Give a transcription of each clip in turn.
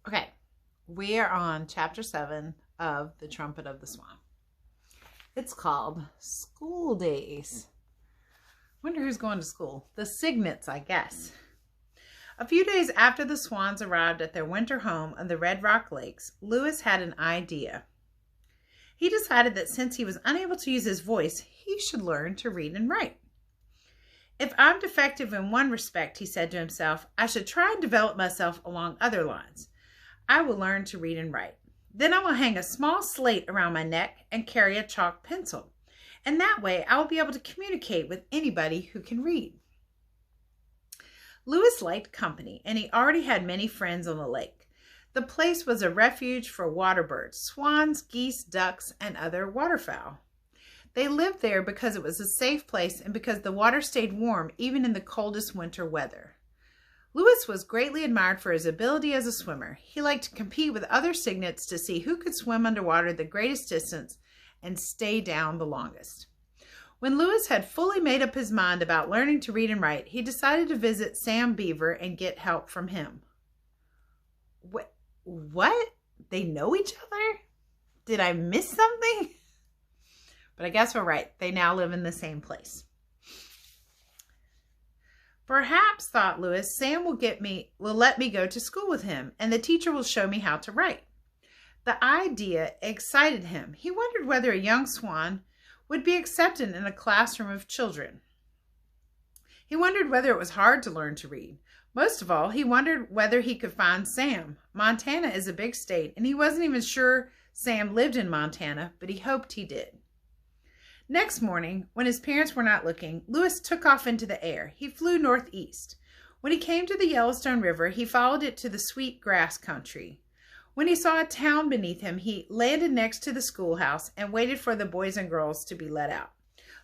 Okay, we are on chapter 7 of the Trumpet of the Swan. It's called School Days. Wonder who's going to school. The Cygnets, I guess. A few days after the Swans arrived at their winter home on the Red Rock Lakes, Lewis had an idea. He decided that since he was unable to use his voice, he should learn to read and write. If I'm defective in one respect, he said to himself, I should try and develop myself along other lines. I will learn to read and write. Then I will hang a small slate around my neck and carry a chalk pencil. And that way I will be able to communicate with anybody who can read. Lewis liked company, and he already had many friends on the lake. The place was a refuge for water birds, swans, geese, ducks, and other waterfowl. They lived there because it was a safe place and because the water stayed warm even in the coldest winter weather. Lewis was greatly admired for his ability as a swimmer. He liked to compete with other cygnets to see who could swim underwater the greatest distance and stay down the longest. When Lewis had fully made up his mind about learning to read and write, he decided to visit Sam Beaver and get help from him. What? They know each other? Did I miss something? But I guess we're right. They now live in the same place. Perhaps, thought Lewis, Sam will let me go to school with him, and the teacher will show me how to write. The idea excited him. He wondered whether a young swan would be accepted in a classroom of children. He wondered whether it was hard to learn to read. Most of all, he wondered whether he could find Sam. Montana is a big state, and he wasn't even sure Sam lived in Montana, but he hoped he did. Next morning, when his parents were not looking, Lewis took off into the air. He flew northeast. When he came to the Yellowstone River, he followed it to the sweet grass country. When he saw a town beneath him, he landed next to the schoolhouse and waited for the boys and girls to be let out.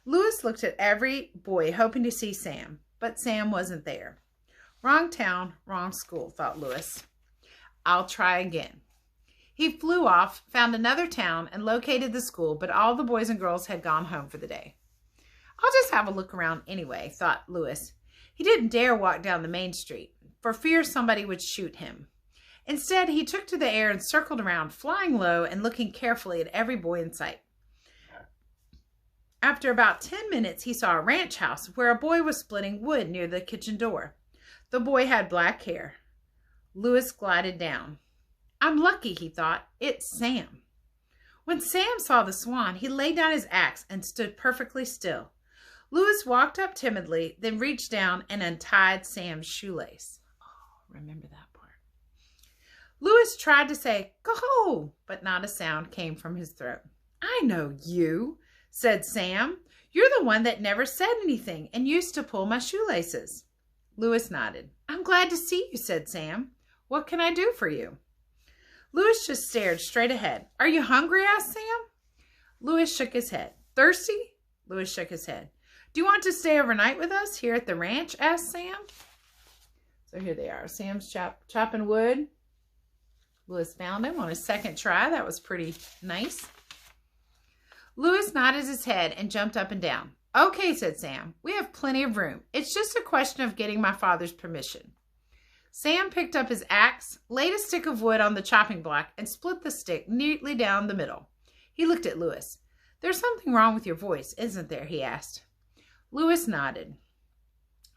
Lewis looked at every boy, hoping to see Sam, but Sam wasn't there. Wrong town, wrong school, thought Lewis. I'll try again. He flew off, found another town, and located the school, but all the boys and girls had gone home for the day. I'll just have a look around anyway, thought Lewis. He didn't dare walk down the main street, for fear somebody would shoot him. Instead, he took to the air and circled around, flying low and looking carefully at every boy in sight. After about 10 minutes, he saw a ranch house where a boy was splitting wood near the kitchen door. The boy had black hair. Lewis glided down. I'm lucky, he thought. It's Sam. When Sam saw the swan, he laid down his axe and stood perfectly still. Lewis walked up timidly, then reached down and untied Sam's shoelace. Oh, remember that part. Lewis tried to say, go, but not a sound came from his throat. I know you, said Sam. You're the one that never said anything and used to pull my shoelaces. Lewis nodded. I'm glad to see you, said Sam. What can I do for you? Lewis just stared straight ahead. Are you hungry? Asked Sam. Lewis shook his head. Thirsty? Lewis shook his head. Do you want to stay overnight with us here at the ranch? Asked Sam. So here they are. Sam's chopping wood. Lewis found him on his second try. That was pretty nice. Lewis nodded his head and jumped up and down. Okay, said Sam. We have plenty of room. It's just a question of getting my father's permission. Sam picked up his axe, laid a stick of wood on the chopping block, and split the stick neatly down the middle. He looked at Lewis. There's something wrong with your voice, isn't there? He asked. Lewis nodded,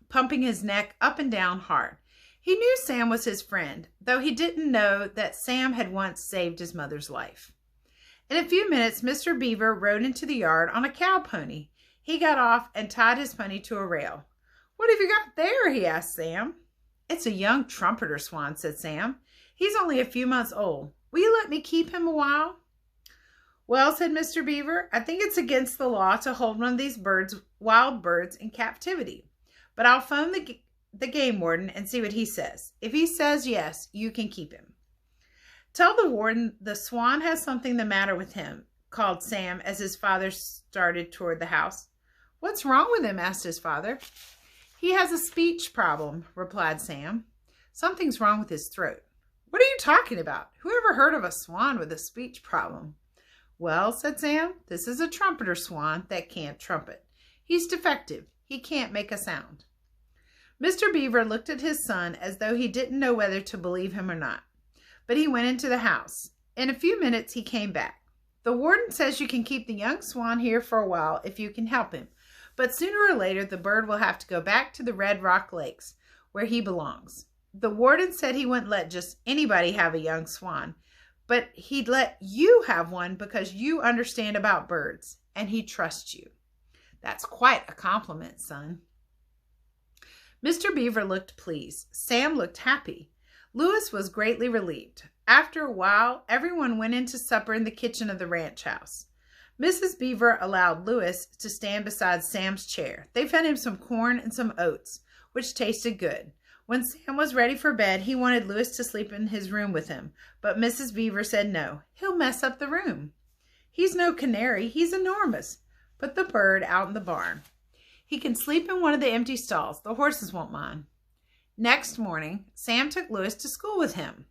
pumping his neck up and down hard. He knew Sam was his friend, though he didn't know that Sam had once saved his mother's life. In a few minutes, Mr. Beaver rode into the yard on a cow pony. He got off and tied his pony to a rail. What have you got there? He asked Sam. It's a young trumpeter swan, said Sam. He's only a few months old. Will you let me keep him a while? Well, said Mr. Beaver, I think it's against the law to hold one of these wild birds in captivity. But I'll phone the game warden and see what he says. If he says yes, you can keep him. Tell the warden the swan has something the matter with him, called Sam as his father started toward the house. What's wrong with him? Asked his father. He has a speech problem, replied Sam. Something's wrong with his throat. What are you talking about? Who ever heard of a swan with a speech problem? Well, said Sam, this is a trumpeter swan that can't trumpet. He's defective. He can't make a sound. Mr. Beaver looked at his son as though he didn't know whether to believe him or not. but he went into the house. In a few minutes, he came back. The warden says you can keep the young swan here for a while if you can help him, but sooner or later, the bird will have to go back to the Red Rock Lakes, where he belongs. The warden said he wouldn't let just anybody have a young swan, but he'd let you have one because you understand about birds, and he trusts you. That's quite a compliment, son. Mr. Beaver looked pleased. Sam looked happy. Louis was greatly relieved. After a while, everyone went in to supper in the kitchen of the ranch house. Mrs. Beaver allowed Louis to stand beside Sam's chair. They fed him some corn and some oats, which tasted good. When Sam was ready for bed, he wanted Louis to sleep in his room with him, but Mrs. Beaver said no. He'll mess up the room. He's no canary. He's enormous. Put the bird out in the barn. He can sleep in one of the empty stalls. The horses won't mind. Next morning, Sam took Louis to school with him.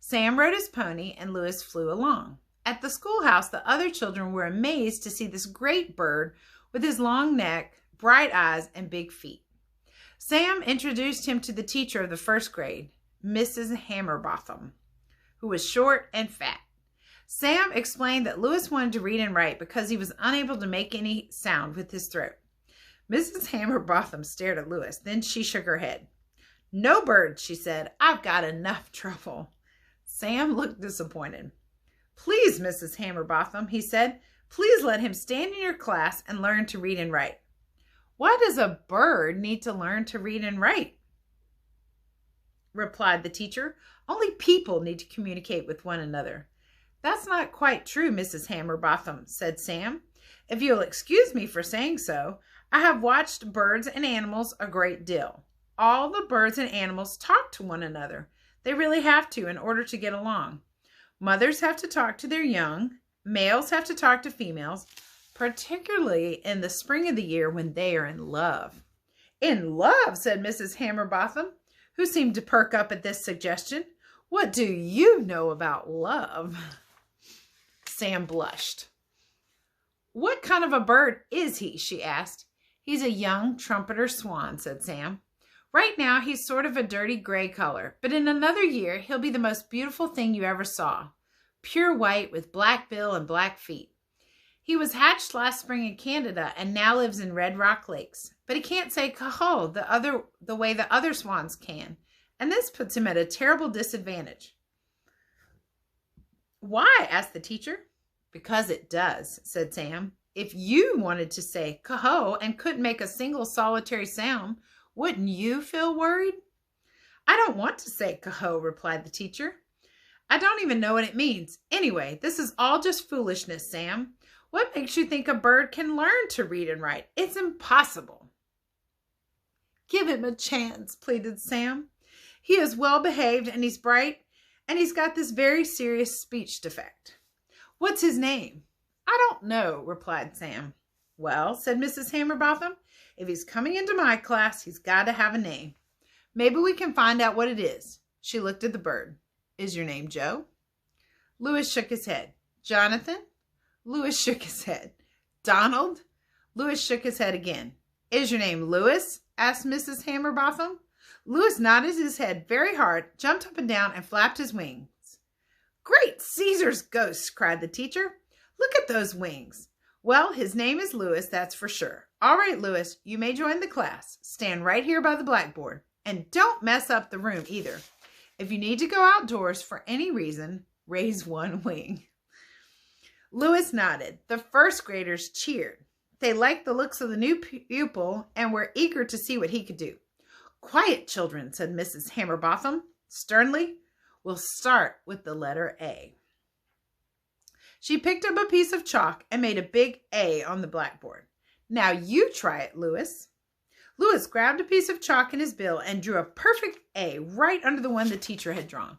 Sam rode his pony, and Louis flew along. At the schoolhouse, the other children were amazed to see this great bird with his long neck, bright eyes, and big feet. Sam introduced him to the teacher of the first grade, Mrs. Hammerbotham, who was short and fat. Sam explained that Louis wanted to read and write because he was unable to make any sound with his throat. Mrs. Hammerbotham stared at Louis. Then she shook her head. "No bird," she said. "I've got enough trouble." Sam looked disappointed. "Please, Mrs. Hammerbotham," he said, "please let him stand in your class and learn to read and write." "Why does a bird need to learn to read and write?" replied the teacher. "Only people need to communicate with one another." "That's not quite true, Mrs. Hammerbotham," said Sam. "If you'll excuse me for saying so, I have watched birds and animals a great deal. All the birds and animals talk to one another. They really have to in order to get along. Mothers have to talk to their young. Males have to talk to females, particularly in the spring of the year when they are in love." "In love," said Mrs. Hammerbotham, who seemed to perk up at this suggestion. "What do you know about love?" Sam blushed. "What kind of a bird is he?" she asked. "He's a young trumpeter swan," said Sam. "Right now, he's sort of a dirty gray color, but in another year, he'll be the most beautiful thing you ever saw. Pure white with black bill and black feet. He was hatched last spring in Canada and now lives in Red Rock Lakes, but he can't say cahoe the way the other swans can, and this puts him at a terrible disadvantage." "Why?" asked the teacher. "Because it does," said Sam. "If you wanted to say cahoe and couldn't make a single solitary sound, wouldn't you feel worried?" "I don't want to say cahoe," replied the teacher. "I don't even know what it means. Anyway, this is all just foolishness, Sam. What makes you think a bird can learn to read and write? It's impossible." "Give him a chance," pleaded Sam. "He is well behaved and he's bright, and he's got this very serious speech defect." "What's his name?" "I don't know," replied Sam. "Well," said Mrs. Hammerbotham, "if he's coming into my class, he's got to have a name. Maybe we can find out what it is." She looked at the bird. "Is your name Joe?" Louis shook his head. "Jonathan?" Louis shook his head. "Donald?" Louis shook his head again. "Is your name Louis?" asked Mrs. Hammerbotham. Louis nodded his head very hard, jumped up and down, and flapped his wings. "Great Caesar's ghosts!" cried the teacher. "Look at those wings. Well, his name is Louis, that's for sure. All right, Louis, you may join the class. Stand right here by the blackboard. And don't mess up the room either. If you need to go outdoors for any reason, raise one wing." Louis nodded. The first graders cheered. They liked the looks of the new pupil and were eager to see what he could do. "Quiet, children," said Mrs. Hammerbotham sternly. "We'll start with the letter A." She picked up a piece of chalk and made a big A on the blackboard. "Now you try it, Louis." Louis grabbed a piece of chalk in his bill and drew a perfect A right under the one the teacher had drawn.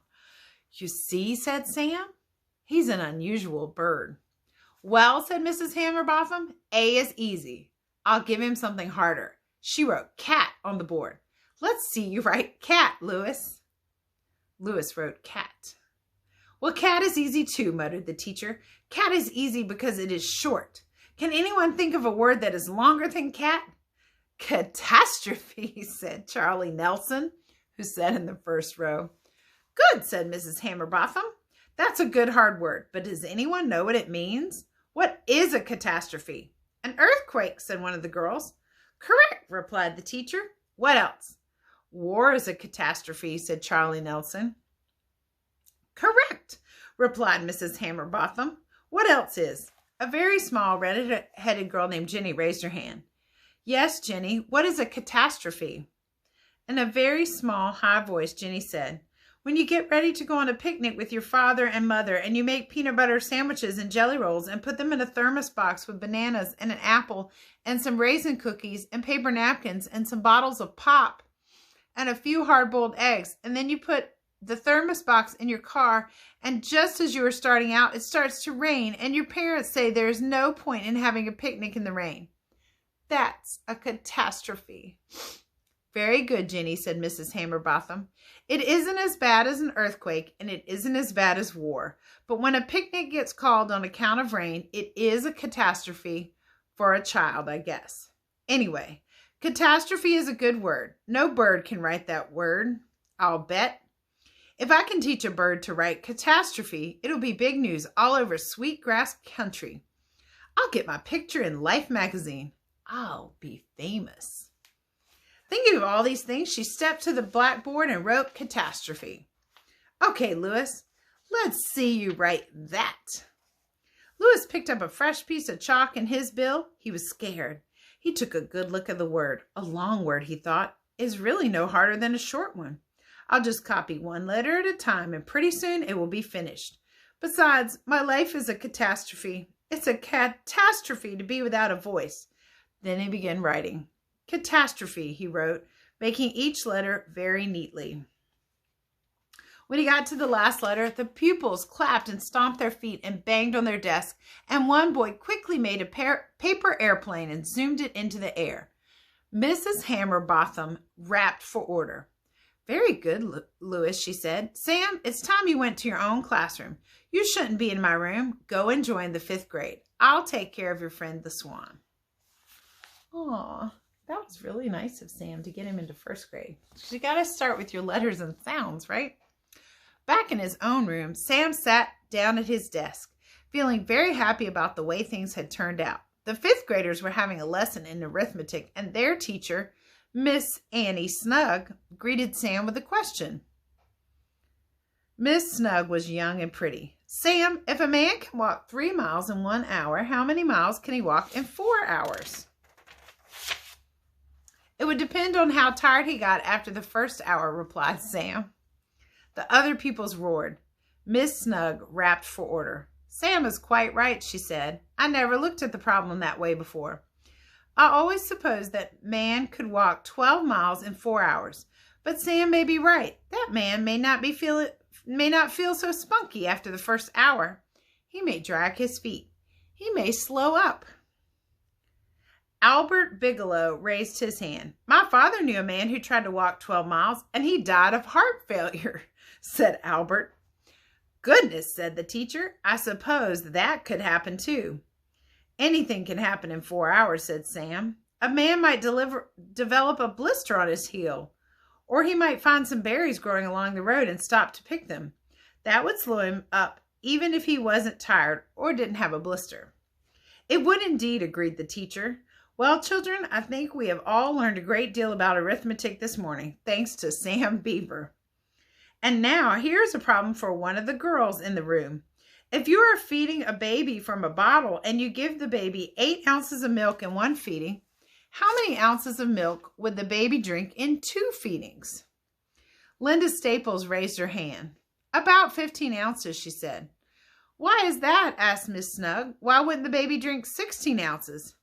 "You see," said Sam, "he's an unusual bird." "Well," said Mrs. Hammerbotham, "A is easy. I'll give him something harder." She wrote cat on the board. "Let's see you write cat, Louis." Louis wrote cat. "Well, cat is easy too," muttered the teacher. "Cat is easy because it is short. Can anyone think of a word that is longer than cat?" "Catastrophe," said Charlie Nelson, who sat in the first row. Good, said Mrs. Hammerbotham. That's a good hard word, but does anyone know what it means? What is a catastrophe? An earthquake, said one of the girls. Correct, replied the teacher. What else? War is a catastrophe, said Charlie Nelson. Correct, replied Mrs. Hammerbotham. What else is? A very small, red-headed girl named Jenny raised her hand. Yes, Jenny, what is a catastrophe? In a very small, high voice, Jenny said, when you get ready to go on a picnic with your father and mother and you make peanut butter sandwiches and jelly rolls and put them in a thermos box with bananas and an apple and some raisin cookies and paper napkins and some bottles of pop and a few hard-boiled eggs, and then you put the thermos box in your car, and just as you are starting out, it starts to rain, and your parents say there's no point in having a picnic in the rain. That's a catastrophe. Very good, Jenny, said Mrs. Hammerbotham. It isn't as bad as an earthquake, and it isn't as bad as war. But when a picnic gets called on account of rain, it is a catastrophe for a child, I guess. Anyway, catastrophe is a good word. No bird can write that word, I'll bet. If I can teach a bird to write catastrophe, it'll be big news all over Sweetgrass Country. I'll get my picture in Life magazine. I'll be famous. Thinking of all these things, she stepped to the blackboard and wrote catastrophe. Okay, Louis, let's see you write that. Louis picked up a fresh piece of chalk in his bill. He was scared. He took a good look at the word. A long word, he thought, is really no harder than a short one. I'll just copy one letter at a time, and pretty soon it will be finished. Besides, my life is a catastrophe. It's a catastrophe to be without a voice. Then he began writing. Catastrophe, he wrote, making each letter very neatly. When he got to the last letter, the pupils clapped and stomped their feet and banged on their desk, and one boy quickly made a paper airplane and zoomed it into the air. Mrs. Hammerbotham rapped for order. Very good, Louis, she said. Sam, it's time you went to your own classroom. You shouldn't be in my room. Go and join the 5th grade. I'll take care of your friend, the Swan. Aw. That was really nice of Sam to get him into 1st grade. You got to start with your letters and sounds, right? Back in his own room, Sam sat down at his desk, feeling very happy about the way things had turned out. The 5th graders were having a lesson in arithmetic, and their teacher, Miss Annie Snug, greeted Sam with a question. Miss Snug was young and pretty. Sam, if a man can walk 3 miles in 1 hour, how many miles can he walk in 4 hours? It would depend on how tired he got after the first hour, replied Sam. The other pupils roared. Miss Snug rapped for order. Sam is quite right, she said. I never looked at the problem that way before. I always supposed that man could walk 12 miles in 4 hours. But Sam may be right. That man may not feel so spunky after the first hour. He may drag his feet. He may slow up. Albert Bigelow raised his hand. My father knew a man who tried to walk 12 miles, and he died of heart failure, said Albert. Goodness, said the teacher. I suppose that could happen too. Anything can happen in 4 hours, said Sam. A man might develop a blister on his heel, or he might find some berries growing along the road and stop to pick them. That would slow him up, even if he wasn't tired or didn't have a blister. It would indeed, agreed the teacher. Well, children, I think we have all learned a great deal about arithmetic this morning, thanks to Sam Beaver. And now, here's a problem for one of the girls in the room. If you are feeding a baby from a bottle and you give the baby 8 ounces of milk in 1 feeding, how many ounces of milk would the baby drink in 2 feedings? Linda Staples raised her hand. About 15 ounces, she said. Why is that? Asked Miss Snug. Why wouldn't the baby drink 16 ounces?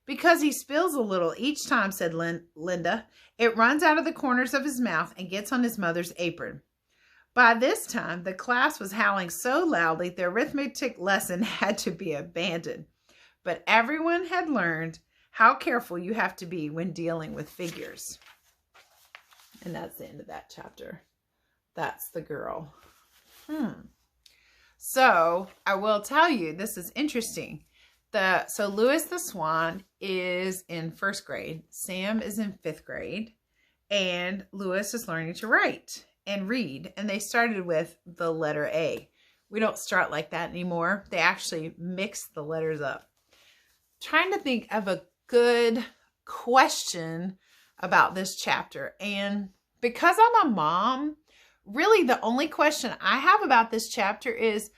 Because he spills a little each time, said Linda. It runs out of the corners of his mouth and gets on his mother's apron. By this time, the class was howling so loudly the arithmetic lesson had to be abandoned. But everyone had learned how careful you have to be when dealing with figures. And that's the end of that chapter. That's the girl. So, I will tell you, this is interesting. So Louis the Swan is in 1st grade. Sam is in 5th grade. And Louis is learning to write. and read. And they started with the letter A. We don't start like that anymore. They actually mix the letters up. Trying to think of a good question about this chapter. And because I'm a mom, really the only question I have about this chapter is,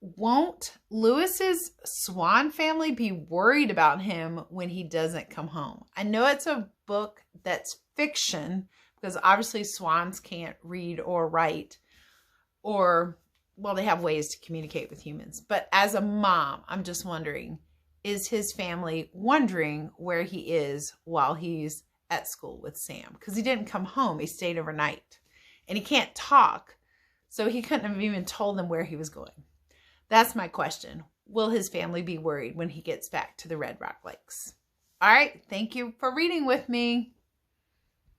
won't Lewis's Swan family be worried about him when he doesn't come home? I know it's a book that's fiction because obviously swans can't read or write, or, well, they have ways to communicate with humans. But as a mom, I'm just wondering, is his family wondering where he is while he's at school with Sam? Because he didn't come home. He stayed overnight. And he can't talk, so he couldn't have even told them where he was going. That's my question. Will his family be worried when he gets back to the Red Rock Lakes? All right. Thank you for reading with me.